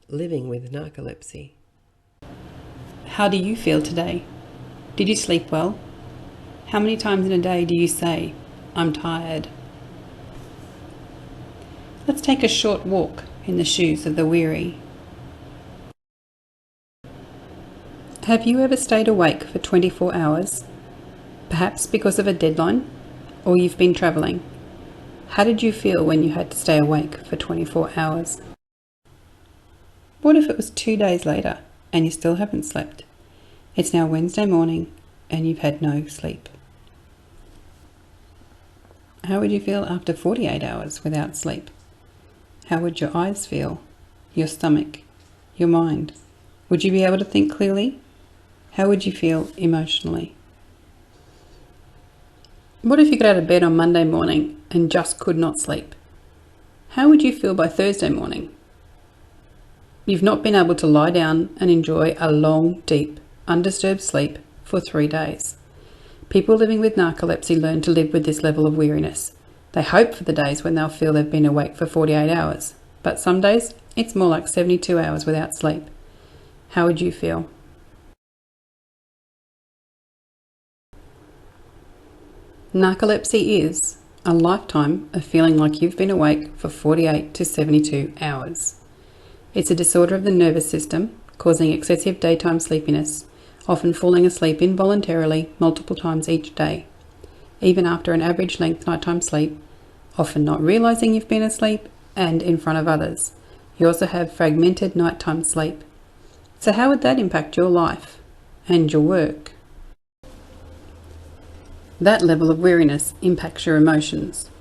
living with narcolepsy. How do you feel today? Did you sleep well? How many times in a day do you say, "I'm tired"? Let's take a short walk in the shoes of the weary. Have you ever stayed awake for 24 hours? Perhaps because of a deadline, or you've been travelling. How did you feel when you had to stay awake for 24 hours? What if it was 2 days later and you still haven't slept? It's now Wednesday morning and you've had no sleep. How would you feel after 48 hours without sleep? How would your eyes feel? Your stomach? Your mind? Would you be able to think clearly? How would you feel emotionally? What if you got out of bed on Monday morning and just could not sleep? How would you feel by Thursday morning? You've not been able to lie down and enjoy a long, deep, undisturbed sleep for 3 days. People living with narcolepsy learn to live with this level of weariness. They hope for the days when they'll feel they've been awake for 48 hours, but some days it's more like 72 hours without sleep. How would you feel? Narcolepsy is a lifetime of feeling like you've been awake for 48 to 72 hours. It's a disorder of the nervous system, causing excessive daytime sleepiness, often falling asleep involuntarily multiple times each day, even after an average length nighttime sleep, often not realizing you've been asleep and in front of others. You also have fragmented nighttime sleep. So how would that impact your life and your work? That level of weariness impacts your emotions.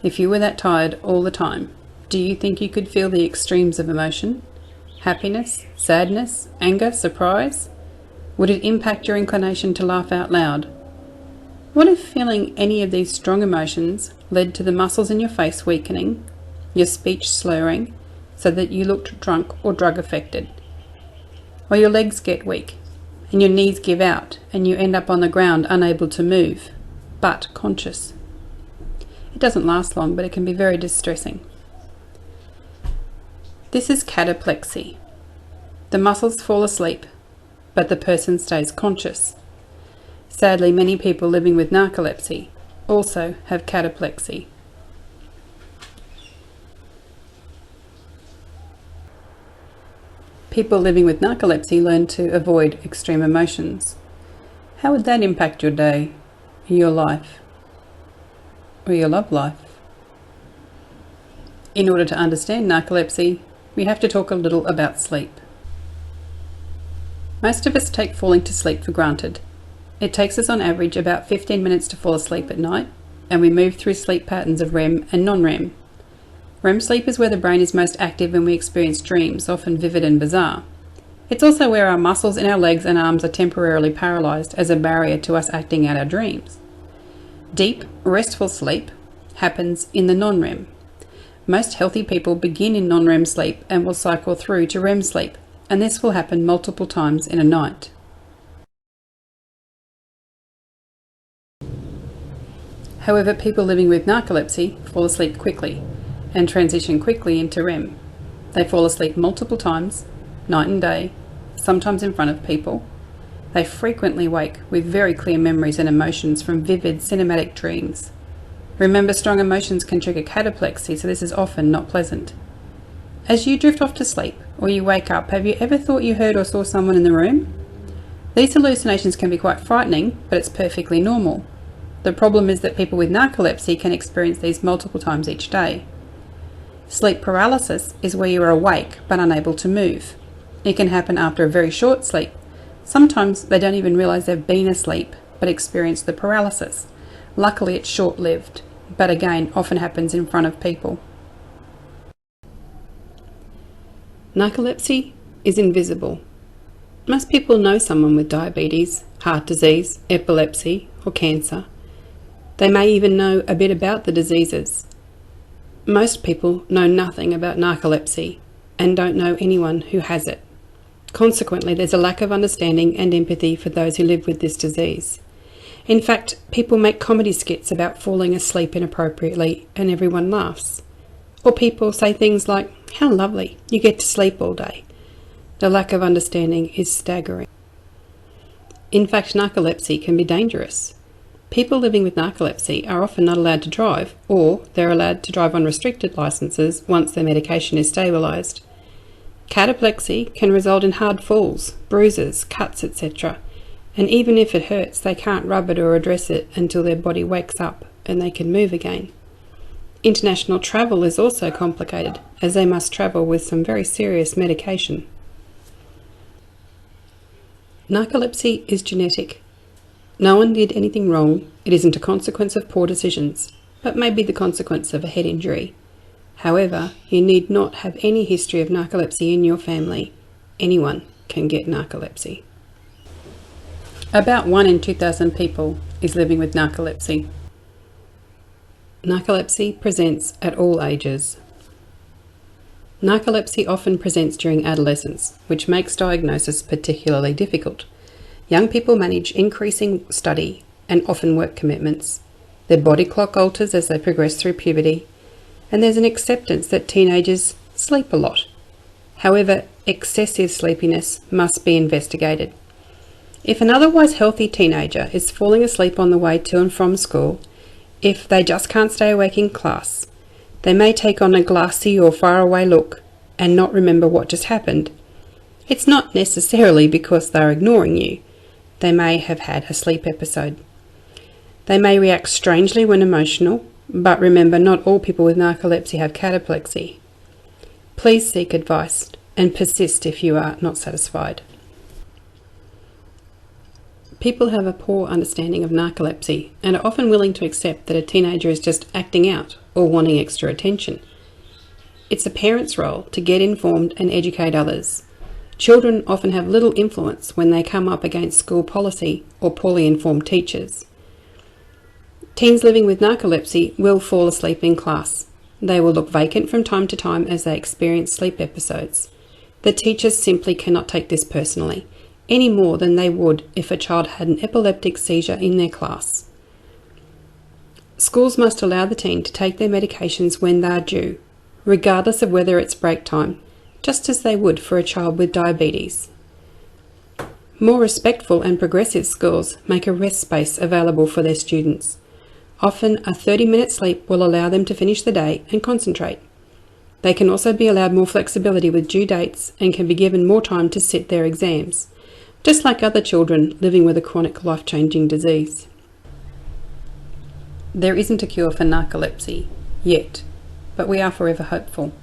If you were that tired all the time, do you think you could feel the extremes of emotion? Happiness, sadness, anger, surprise? Would it impact your inclination to laugh out loud? What if feeling any of these strong emotions led to the muscles in your face weakening, your speech slurring, so that you looked drunk or drug affected? Or your legs get weak, and your knees give out, and you end up on the ground unable to move, but conscious. It doesn't last long, but it can be very distressing. This is cataplexy. The muscles fall asleep, but the person stays conscious. Sadly, many people living with narcolepsy also have cataplexy. People living with narcolepsy learn to avoid extreme emotions. How would that impact your day, your life, or your love life? In order to understand narcolepsy, we have to talk a little about sleep. Most of us take falling to sleep for granted. It takes us on average about 15 minutes to fall asleep at night, and we move through sleep patterns of REM and non-REM. REM sleep is where the brain is most active when we experience dreams, often vivid and bizarre. It's also where our muscles in our legs and arms are temporarily paralysed as a barrier to us acting out our dreams. Deep, restful sleep happens in the non-REM. Most healthy people begin in non-REM sleep and will cycle through to REM sleep, and this will happen multiple times in a night. However, people living with narcolepsy fall asleep quickly and transition quickly into REM. They fall asleep multiple times, night and day, sometimes in front of people. They frequently wake with very clear memories and emotions from vivid cinematic dreams. Remember, strong emotions can trigger cataplexy, so this is often not pleasant. As you drift off to sleep or you wake up, have you ever thought you heard or saw someone in the room? These hallucinations can be quite frightening, but it's perfectly normal. The problem is that people with narcolepsy can experience these multiple times each day. Sleep paralysis is where you are awake but unable to move. It can happen after a very short sleep. Sometimes they don't even realize they've been asleep but experience the paralysis. Luckily, it's short-lived, but again, often happens in front of people. Narcolepsy is invisible. Most people know someone with diabetes, heart disease, epilepsy, or cancer. They may even know a bit about the diseases. Most people know nothing about narcolepsy and don't know anyone who has it. Consequently, there's a lack of understanding and empathy for those who live with this disease. In fact, people make comedy skits about falling asleep inappropriately and everyone laughs. Or people say things like, "How lovely, you get to sleep all day." The lack of understanding is staggering. In fact, narcolepsy can be dangerous. People living with narcolepsy are often not allowed to drive, or they're allowed to drive on restricted licenses once their medication is stabilised. Cataplexy can result in hard falls, bruises, cuts, etc. And even if it hurts, they can't rub it or address it until their body wakes up and they can move again. International travel is also complicated, as they must travel with some very serious medication. Narcolepsy is genetic. No one did anything wrong. It isn't a consequence of poor decisions, but may be the consequence of a head injury. However, you need not have any history of narcolepsy in your family. Anyone can get narcolepsy. About 1 in 2,000 people is living with narcolepsy. Narcolepsy presents at all ages. Narcolepsy often presents during adolescence, which makes diagnosis particularly difficult. Young people manage increasing study and often work commitments. Their body clock alters as they progress through puberty, and there's an acceptance that teenagers sleep a lot. However, excessive sleepiness must be investigated. If an otherwise healthy teenager is falling asleep on the way to and from school, if they just can't stay awake in class, they may take on a glassy or faraway look and not remember what just happened. It's not necessarily because they're ignoring you. They may have had a sleep episode. They may react strangely when emotional, but remember, not all people with narcolepsy have cataplexy. Please seek advice and persist if you are not satisfied. People have a poor understanding of narcolepsy and are often willing to accept that a teenager is just acting out or wanting extra attention. It's a parent's role to get informed and educate others. Children often have little influence when they come up against school policy or poorly informed teachers. Teens living with narcolepsy will fall asleep in class. They will look vacant from time to time as they experience sleep episodes. The teachers simply cannot take this personally, any more than they would if a child had an epileptic seizure in their class. Schools must allow the teen to take their medications when they are due, regardless of whether it's break time, just as they would for a child with diabetes. More respectful and progressive schools make a rest space available for their students. Often a 30-minute sleep will allow them to finish the day and concentrate. They can also be allowed more flexibility with due dates and can be given more time to sit their exams, just like other children living with a chronic life-changing disease. There isn't a cure for narcolepsy yet, but we are forever hopeful.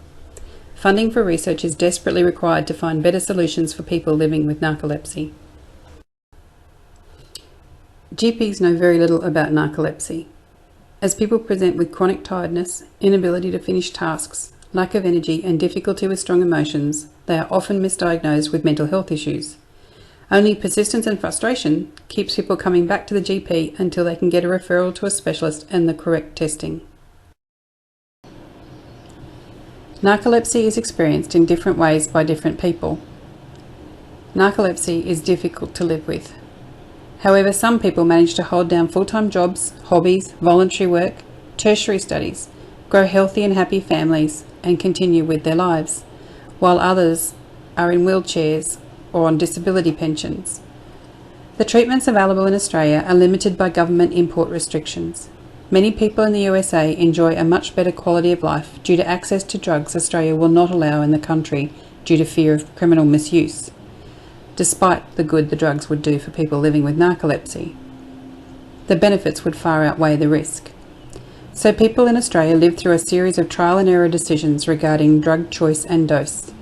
Funding for research is desperately required to find better solutions for people living with narcolepsy. GPs know very little about narcolepsy. As people present with chronic tiredness, inability to finish tasks, lack of energy and difficulty with strong emotions, they are often misdiagnosed with mental health issues. Only persistence and frustration keeps people coming back to the GP until they can get a referral to a specialist and the correct testing. Narcolepsy is experienced in different ways by different people. Narcolepsy is difficult to live with. However, some people manage to hold down full-time jobs, hobbies, voluntary work, tertiary studies, grow healthy and happy families, and continue with their lives, while others are in wheelchairs or on disability pensions. The treatments available in Australia are limited by government import restrictions. Many people in the USA enjoy a much better quality of life due to access to drugs Australia will not allow in the country due to fear of criminal misuse, despite the good the drugs would do for people living with narcolepsy. The benefits would far outweigh the risk. So people in Australia live through a series of trial and error decisions regarding drug choice and dose.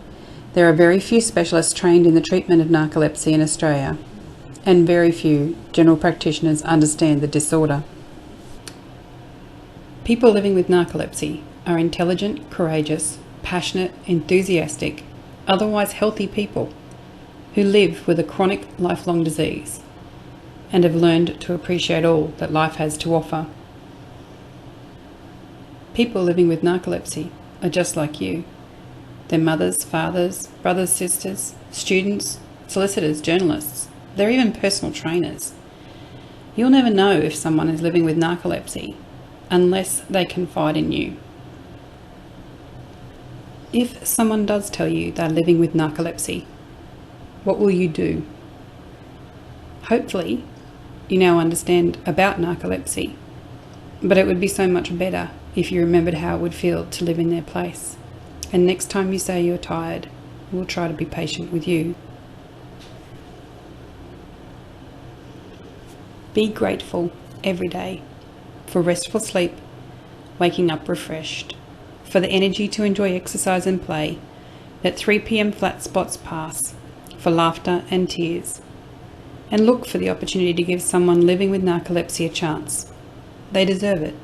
There are very few specialists trained in the treatment of narcolepsy in Australia, and very few general practitioners understand the disorder. People living with narcolepsy are intelligent, courageous, passionate, enthusiastic, otherwise healthy people who live with a chronic lifelong disease and have learned to appreciate all that life has to offer. People living with narcolepsy are just like you. They're mothers, fathers, brothers, sisters, students, solicitors, journalists. They're even personal trainers. You'll never know if someone is living with narcolepsy unless they confide in you. If someone does tell you they're living with narcolepsy, what will you do? Hopefully, you now understand about narcolepsy, but it would be so much better if you remembered how it would feel to live in their place. And next time you say you're tired, we'll try to be patient with you. Be grateful every day for restful sleep, waking up refreshed, for the energy to enjoy exercise and play, let 3 p.m. flat spots pass, for laughter and tears. And look for the opportunity to give someone living with narcolepsy a chance. They deserve it.